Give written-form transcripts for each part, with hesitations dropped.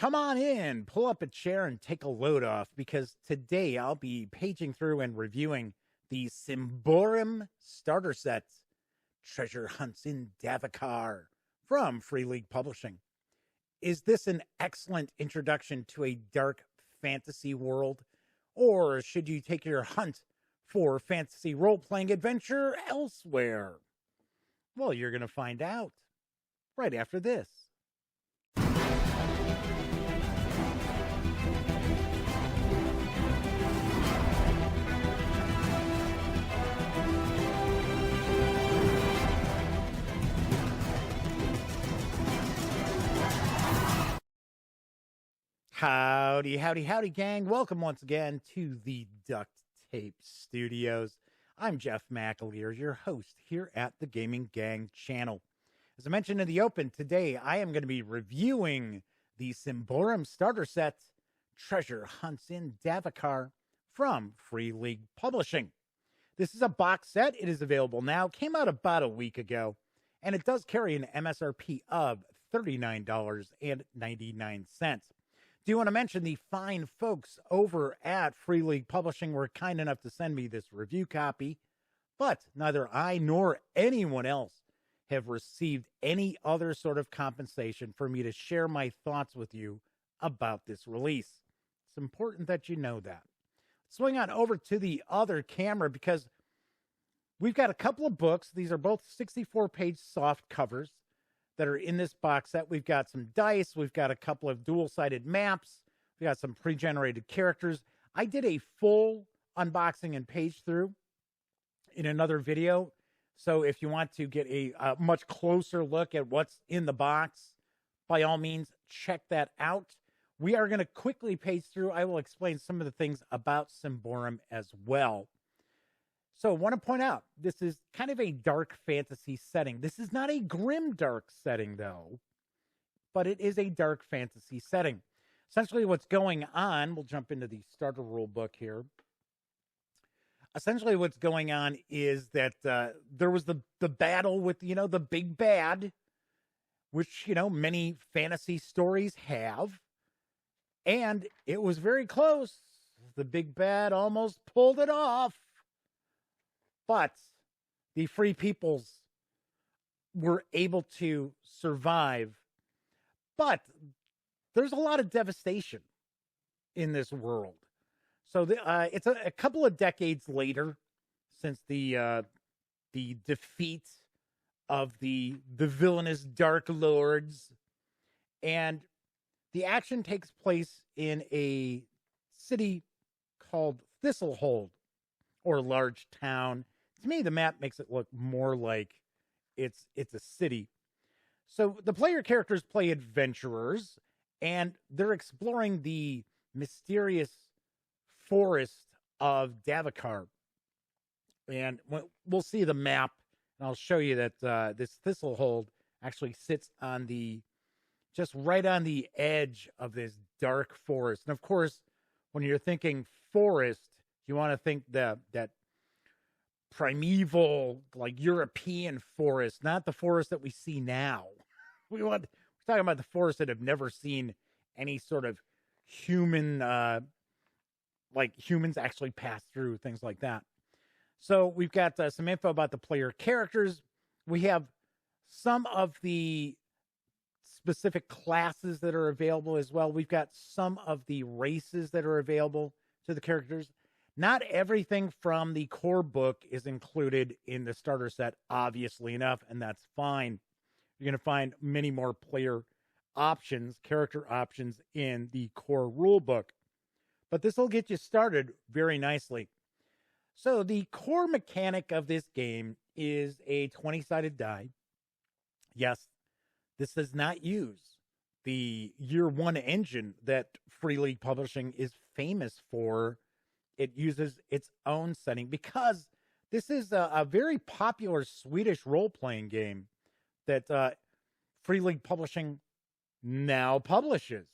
Come on in, pull up a chair, and take a load off because today I'll be paging through and reviewing the Symbaroum Starter Set Treasure Hunts in Davokar from Free League Publishing. Is this an excellent introduction to a dark fantasy world, or should you take your hunt for fantasy role-playing adventure elsewhere? Well, you're going to find out right after this. Howdy, howdy, howdy, gang. Welcome once again to the Duct Tape Studios. I'm Jeff McAleer, your host here at the Gaming Gang channel. As I mentioned in the open, today I am going to be reviewing the Symbaroum Starter Set Treasure Hunts in Davokar from Free League Publishing. This is a box set. It is available now. Came out about a week ago, and it does carry an MSRP of $39.99. Do want to mention the fine folks over at Free League Publishing were kind enough to send me this review copy, but neither I nor anyone else have received any other sort of compensation for me to share my thoughts with you about this release. It's important that you know that. Swing on over to the other camera because we've got a couple of books. These are both 64-page soft covers that are in this box set. We've got some dice. We've got a couple of dual-sided maps. We've got some pre-generated characters. I did a full unboxing and page through in another video. So if you want to get a much closer look at what's in the box, by all means, check that out. We are going to quickly page through. I will explain some of the things about Symbaroum as well. So I want to point out, this is kind of a dark fantasy setting. This is not a grim dark setting, though, but it is a dark fantasy setting. Essentially what's going on, we'll jump into the starter rule book here. Essentially what's going on is that there was the battle with, the big bad, which, many fantasy stories have. And it was very close. The big bad almost pulled it off. But the free peoples were able to survive. But there's a lot of devastation in this world. So it's a couple of decades later since the defeat of the villainous Dark Lords. And the action takes place in a city called Thistlehold, or large town. To me, the map makes it look more like it's a city. So the player characters play adventurers, and they're exploring the mysterious forest of Davokar. And we'll see the map, and I'll show you that this Thistlehold actually sits on just right on the edge of this dark forest. And of course, when you're thinking forest, you want to think that primeval, like European forest, not the forest that we see now. We're talking about the forests that have never seen any sort of human, like humans actually pass through, things like that. So we've got some info about the player characters. We have some of the specific classes that are available as well. We've got some of the races that are available to the characters. Not everything from the core book is included in the starter set, obviously enough, and that's fine. You're going to find many more player options, character options in the core rule book. But this will get you started very nicely. So the core mechanic of this game is a 20-sided die. Yes, this does not use the Year One engine that Free League Publishing is famous for. It uses its own setting because this is a very popular Swedish role-playing game that Free League Publishing now publishes.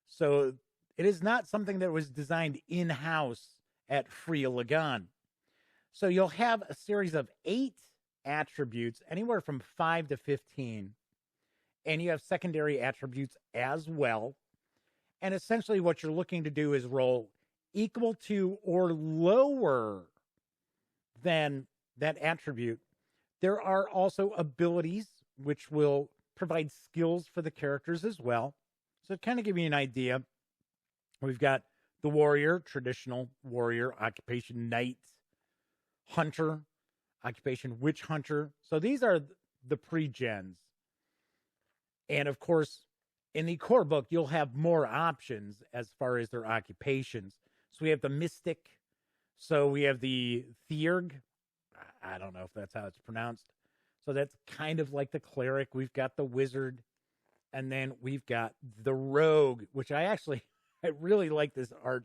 So it is not something that was designed in-house at Free League. So you'll have a series of 8 attributes, anywhere from 5 to 15. And you have secondary attributes as well. And essentially what you're looking to do is roll equal to or lower than that attribute. There are also abilities which will provide skills for the characters as well. So to kind of give you an idea, we've got the warrior, traditional warrior, occupation knight, hunter, occupation witch hunter. So these are the pre-gens. And of course, in the core book, you'll have more options as far as their occupations. So we have the mystic. So we have the Theurg. I don't know if that's how it's pronounced. So that's kind of like the cleric. We've got the wizard. And then we've got the rogue, which I really like this art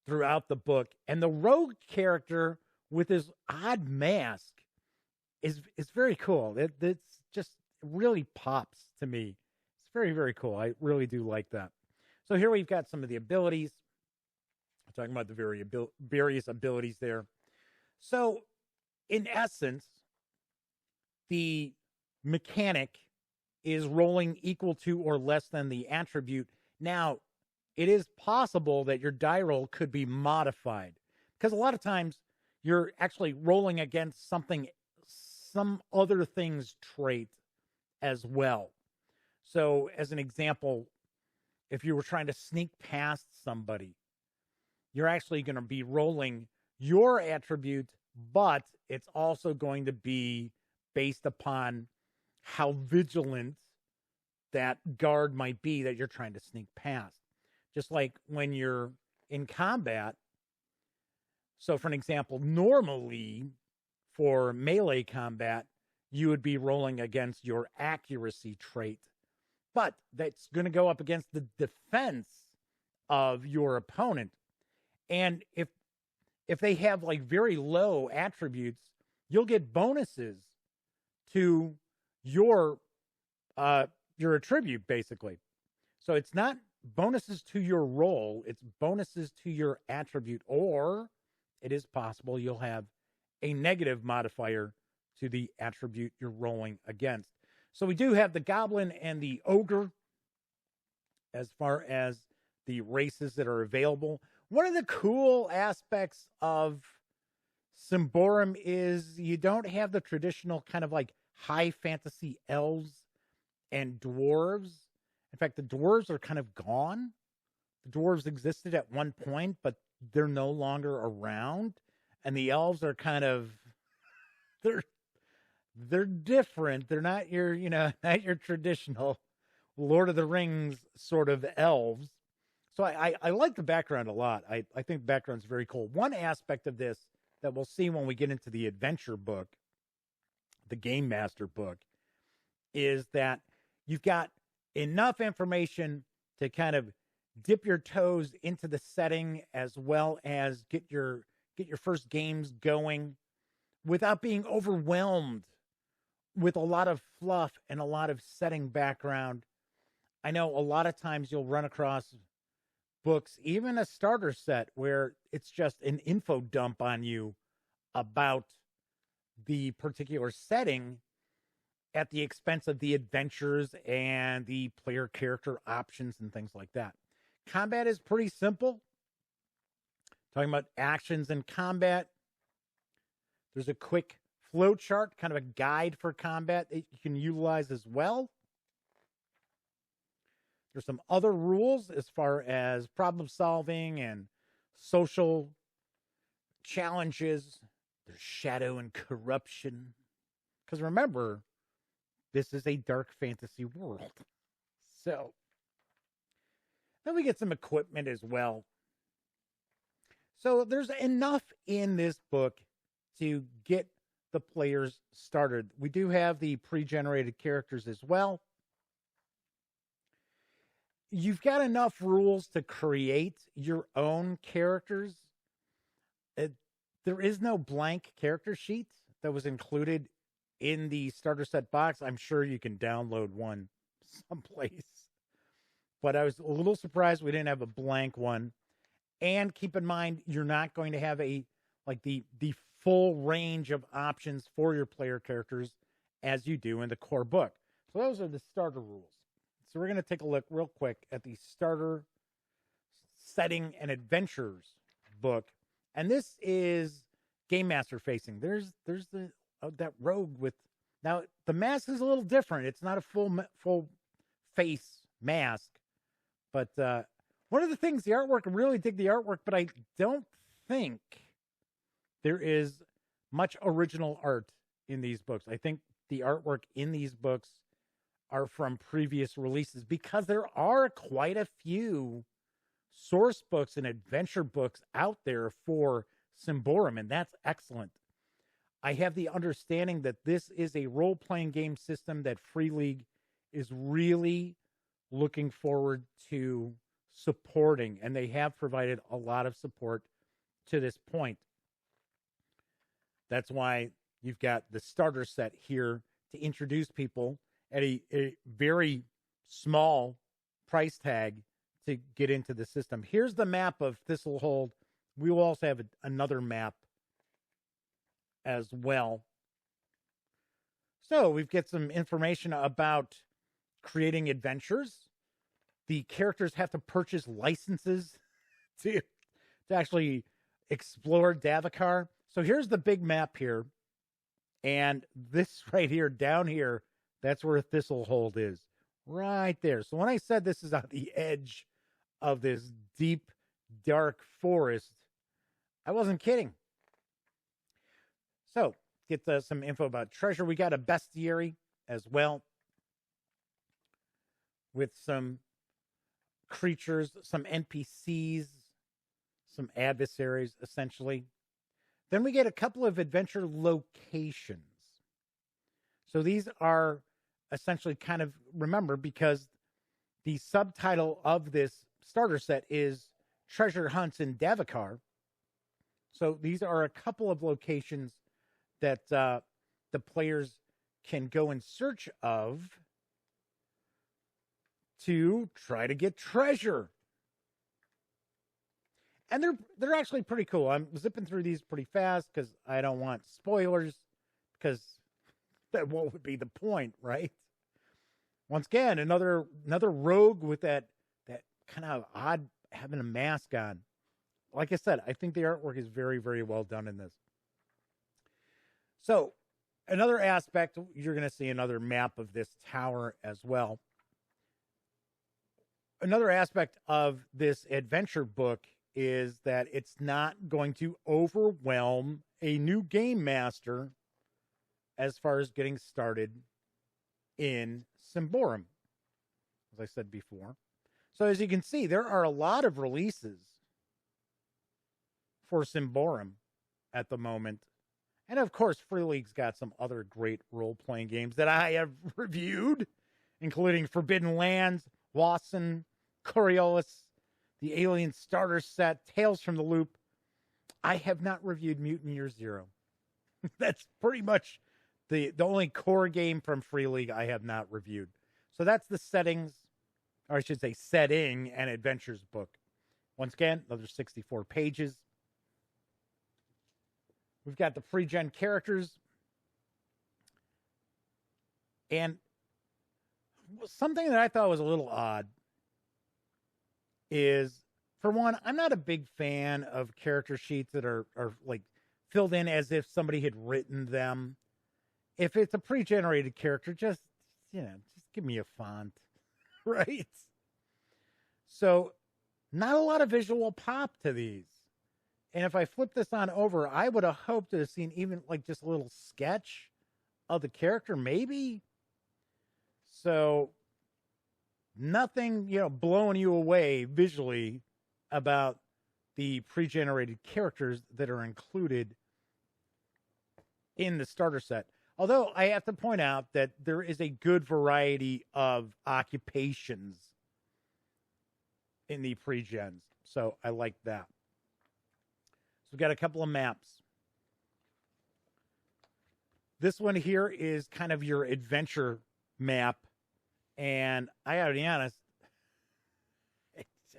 throughout the book. And the rogue character with his odd mask is very cool. It's just really pops to me. It's very, very cool. I really do like that. So here we've got some of the abilities. I'm talking about the various abilities there. So in essence, the mechanic is rolling equal to or less than the attribute. Now, it is possible that your die roll could be modified because a lot of times you're actually rolling against some other thing's trait as well. So as an example, if you were trying to sneak past somebody, you're actually going to be rolling your attribute, but it's also going to be based upon how vigilant that guard might be that you're trying to sneak past. Just like when you're in combat. So for an example, normally for melee combat, you would be rolling against your accuracy trait, but that's going to go up against the defense of your opponent. And if they have like very low attributes, you'll get bonuses to your attribute, basically. So it's not bonuses to your roll, it's bonuses to your attribute, or it is possible you'll have a negative modifier to the attribute you're rolling against. So we do have the goblin and the ogre as far as the races that are available. One of the cool aspects of Symbaroum is you don't have the traditional kind of like high fantasy elves and dwarves. In fact, the dwarves are kind of gone. The dwarves existed at one point, but they're no longer around. And the elves are kind of, they're different. They're not your, not your traditional Lord of the Rings sort of elves. So I like the background a lot. I think the background's very cool. One aspect of this that we'll see when we get into the adventure book, the Game Master book, is that you've got enough information to kind of dip your toes into the setting as well as get your first games going without being overwhelmed with a lot of fluff and a lot of setting background. I know a lot of times you'll run across books, even a starter set, where it's just an info dump on you about the particular setting at the expense of the adventures and the player character options and things like that. Combat is pretty simple. Talking about actions and combat, there's a quick flow chart, kind of a guide for combat that you can utilize as well. There's some other rules as far as problem solving and social challenges. There's shadow and corruption. Because remember, this is a dark fantasy world. So, then we get some equipment as well. So there's enough in this book to get the players started. We do have the pre-generated characters as well. You've got enough rules to create your own characters. There is no blank character sheet that was included in the starter set box. I'm sure you can download one someplace. But I was a little surprised we didn't have a blank one. And keep in mind, you're not going to have the full range of options for your player characters as you do in the core book. So those are the starter rules. So we're going to take a look real quick at the starter setting and adventures book. And this is Game Master facing. There's the that rogue with, now the mask is a little different. It's not a full face mask, but one of the things, the artwork, I really dig the artwork, but I don't think there is much original art in these books. I think the artwork in these books are from previous releases, because there are quite a few source books and adventure books out there for Symbaroum, and that's excellent. I have the understanding that this is a role-playing game system that Free League is really looking forward to supporting, and they have provided a lot of support to this point. That's why you've got the starter set here to introduce people at a very small price tag to get into the system. Here's the map of Thistlehold. We will also have another map as well. So we've got some information about creating adventures. The characters have to purchase licenses to actually explore Davokar. So here's the big map here. And this right here, down here, that's where Thistlehold is. Right there. So when I said this is on the edge of this deep, dark forest, I wasn't kidding. So, get some info about treasure. We got a bestiary as well, with some creatures, some NPCs, some adversaries, essentially. Then we get a couple of adventure locations. So these are essentially kind of, remember, because the subtitle of this starter set is Treasure Hunts in Davokar. So these are a couple of locations that the players can go in search of to try to get treasure. And they're actually pretty cool. I'm zipping through these pretty fast because I don't want spoilers, because that what would be the point, right? Once again, another rogue with that kind of odd having a mask on. Like I said, I think the artwork is very, very well done in this. So another aspect, you're going to see another map of this tower as well. Another aspect of this adventure book is that it's not going to overwhelm a new game master as far as getting started in Symbaroum, as I said before. So as you can see, there are a lot of releases for Symbaroum at the moment. And of course, Free League's got some other great role-playing games that I have reviewed, including Forbidden Lands, Wasson, Coriolis, the Alien Starter Set, Tales from the Loop. I have not reviewed Mutant Year Zero. That's pretty much the only core game from Free League I have not reviewed. So that's the settings, or I should say setting and adventures book. Once again, another 64 pages. We've got the pre-gen characters. And something that I thought was a little odd is, for one, I'm not a big fan of character sheets that are like filled in as if somebody had written them. If it's a pre-generated character, just give me a font, right? So not a lot of visual pop to these. And if I flip this on over, I would have hoped to have seen even like just a little sketch of the character, maybe. So nothing, blowing you away visually about the pre-generated characters that are included in the starter set. Although I have to point out that there is a good variety of occupations in the pre-gens. So I like that. So we've got a couple of maps. This one here is kind of your adventure map. And I gotta be honest,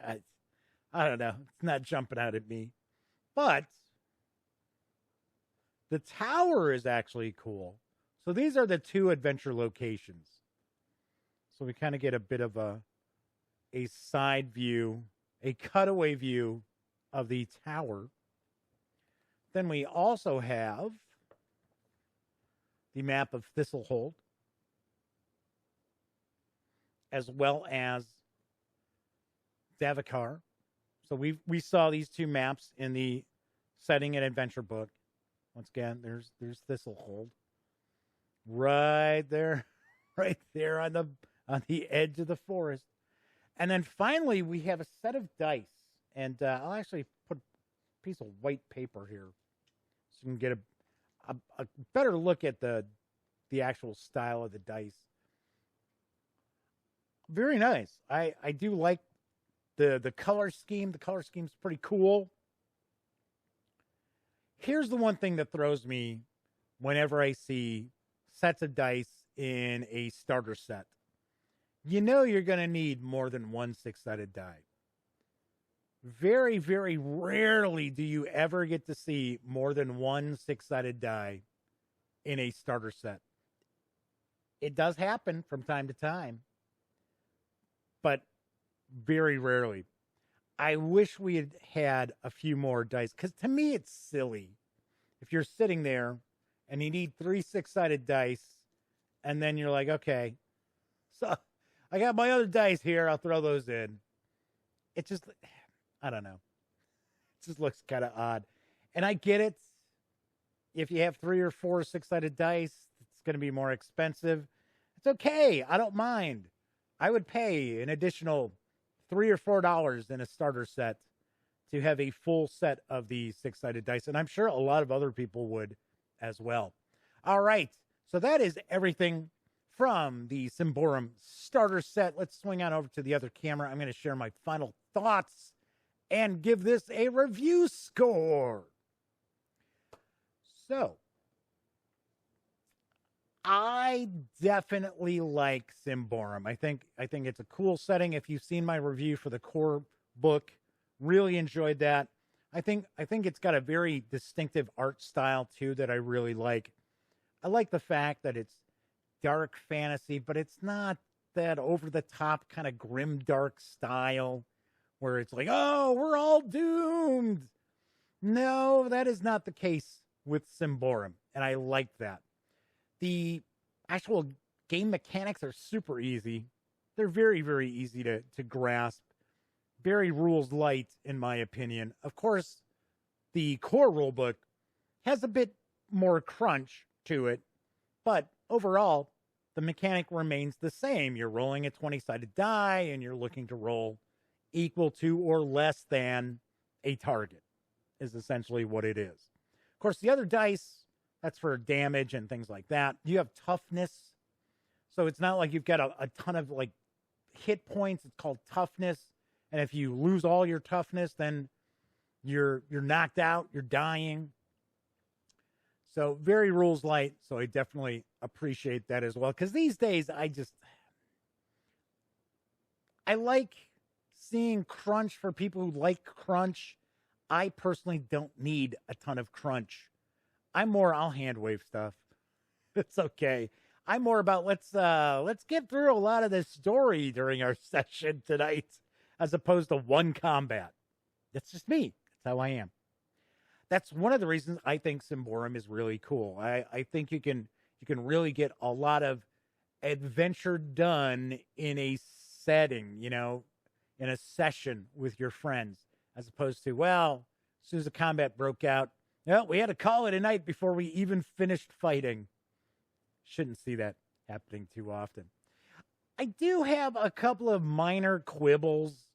I don't know. It's not jumping out at me. But the tower is actually cool. So these are the two adventure locations. So So we kind of get a bit of a side view, a cutaway view of the tower. Then we also have the map of Thistlehold, as well as Davokar. So we saw these two maps in the setting and adventure book. Once again, there's Thistlehold, right there on the edge of the forest. And then finally, we have a set of dice, and I'll actually put a piece of white paper here so you can get a better look at the actual style of the dice. Very nice. I do like the color scheme. The color scheme's pretty cool. Here's the one thing that throws me whenever I see sets of dice in a starter set. You know you're going to need more than one six-sided die. Very, very rarely do you ever get to see more than one six-sided die in a starter set. It does happen from time to time, but very rarely. I wish we had had a few more dice, because to me it's silly. If you're sitting there and you need 3 six-sided dice, and then you're like, okay, so I got my other dice here, I'll throw those in. It just, I don't know. It just looks kind of odd. And I get it. If you have 3 or 4 six-sided dice, it's going to be more expensive. It's okay. I don't mind. I would pay an additional $3 or $4 in a starter set to have a full set of the six-sided dice. And I'm sure a lot of other people would as well. All right. So that is everything from the Symbaroum Starter Set. Let's swing on over to the other camera. I'm going to share my final thoughts and give this a review score. So, I definitely like Symbaroum. I think it's a cool setting. If you've seen my review for the core book, really enjoyed that. I think it's got a very distinctive art style too that I really like. I like the fact that it's dark fantasy, but it's not that over the top kind of grim dark style where it's like, oh, we're all doomed. No, that is not the case with Symbaroum, and I like that. The actual game mechanics are super easy. They're very, very easy to grasp. Very rules light, in my opinion. Of course, the core rulebook has a bit more crunch to it, but overall, the mechanic remains the same. You're rolling a 20-sided die, and you're looking to roll equal to or less than a target, is essentially what it is. Of course, the other dice, that's for damage and things like that. You have toughness, so it's not like you've got a ton of like hit points. It's called toughness, and if you lose all your toughness, then you're knocked out, you're dying. So very rules light, so I definitely appreciate that as well. Because these days, I like seeing crunch for people who like crunch. I personally don't need a ton of crunch. I'll hand wave stuff. It's okay. I'm more about let's get through a lot of this story during our session tonight, as opposed to one combat. That's just me. That's how I am. That's one of the reasons I think Symbaroum is really cool. I think you can really get a lot of adventure done in a setting, in a session with your friends, as opposed to, well, as soon as the combat broke out, well, we had to call it a night before we even finished fighting. Shouldn't see that happening too often. I do have a couple of minor quibbles.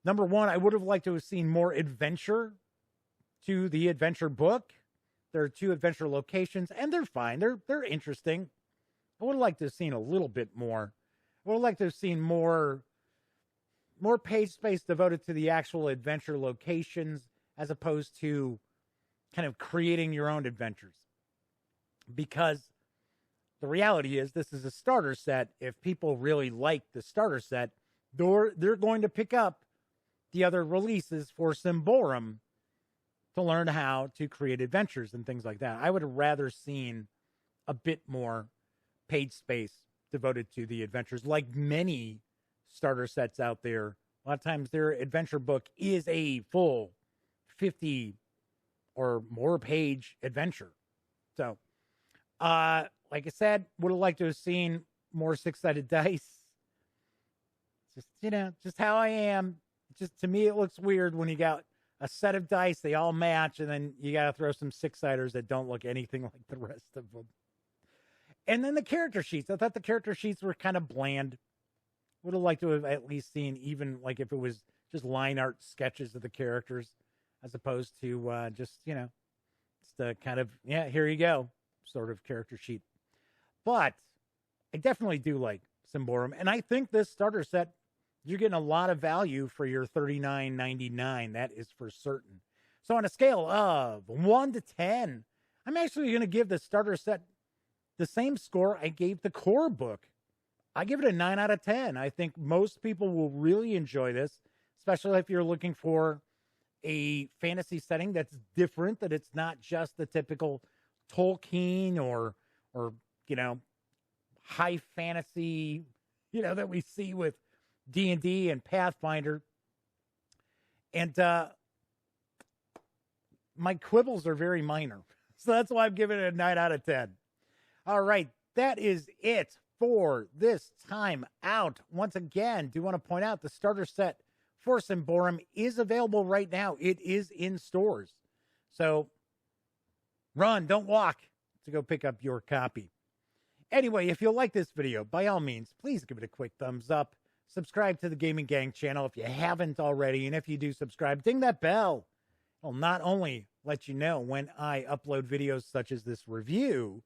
Number one, I would have liked to have seen more adventure to the adventure book. There are 2 adventure locations, and they're fine. They're interesting. I would have liked to have seen a little bit more. I would have liked to have seen more page space devoted to the actual adventure locations, as opposed to kind of creating your own adventures. Because the reality is, this is a starter set. If people really like the starter set, they're going to pick up the other releases for Symbaroum to learn how to create adventures and things like that. I would have rather seen a bit more page space devoted to the adventures. Like many starter sets out there, a lot of times their adventure book is a full 50 or more page adventure. So, like I said, would have liked to have seen more 6-sided dice. Just, just how I am. Just to me, it looks weird when you got a set of dice, they all match, and then you got to throw some 6-siders that don't look anything like the rest of them. And then the character sheets. I thought the character sheets were kind of bland. Would have liked to have at least seen even like if it was just line art sketches of the characters as opposed to just a kind of, here you go sort of character sheet. But I definitely do like Symbaroum. And I think this starter set, you're getting a lot of value for your $39.99. That is for certain. So on a scale of 1 to 10, I'm actually going to give the starter set the same score I gave the core book. I give it a 9 out of 10. I think most people will really enjoy this, especially if you're looking for a fantasy setting that's different, that it's not just the typical Tolkien or high fantasy, that we see with D&D and Pathfinder. And my quibbles are very minor. So that's why I'm giving it a 9 out of 10. All right, that is it for this time out. Once again, do want to point out the starter set for Symbaroum is available right now. It is in stores. So run, don't walk to go pick up your copy. Anyway, if you like this video, by all means, please give it a quick thumbs up. Subscribe to the Gaming Gang channel if you haven't already. And if you do subscribe, ding that bell. It'll not only let you know when I upload videos such as this review,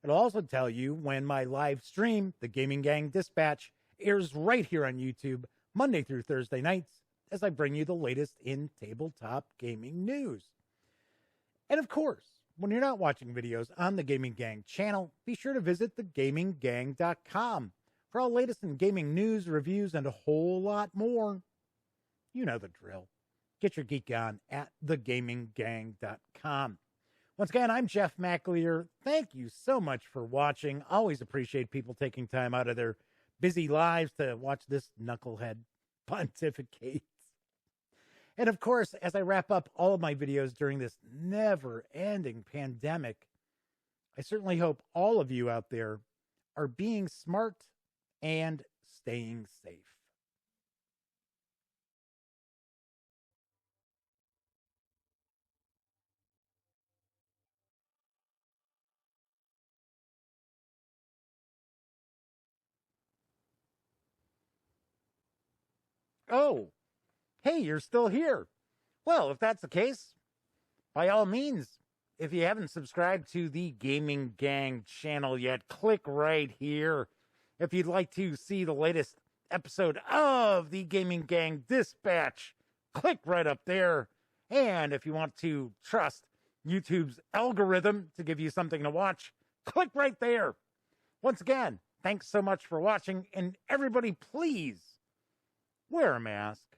it'll also tell you when my live stream, the Gaming Gang Dispatch, airs right here on YouTube, Monday through Thursday nights, as I bring you the latest in tabletop gaming news. And of course, when you're not watching videos on the Gaming Gang channel, be sure to visit thegaminggang.com for all latest in gaming news, reviews, and a whole lot more. You know the drill. Get your geek on at thegaminggang.com. Once again, I'm Jeff McAleer. Thank you so much for watching. Always appreciate people taking time out of their busy lives to watch this knucklehead pontificate. And of course, as I wrap up all of my videos during this never-ending pandemic, I certainly hope all of you out there are being smart and staying safe. Oh, hey, you're still here. Well, if that's the case, by all means, if you haven't subscribed to the Gaming Gang channel yet, click right here. If you'd like to see the latest episode of the Gaming Gang Dispatch, click right up there. And if you want to trust YouTube's algorithm to give you something to watch, click right there. Once again, thanks so much for watching. And everybody, please wear a mask.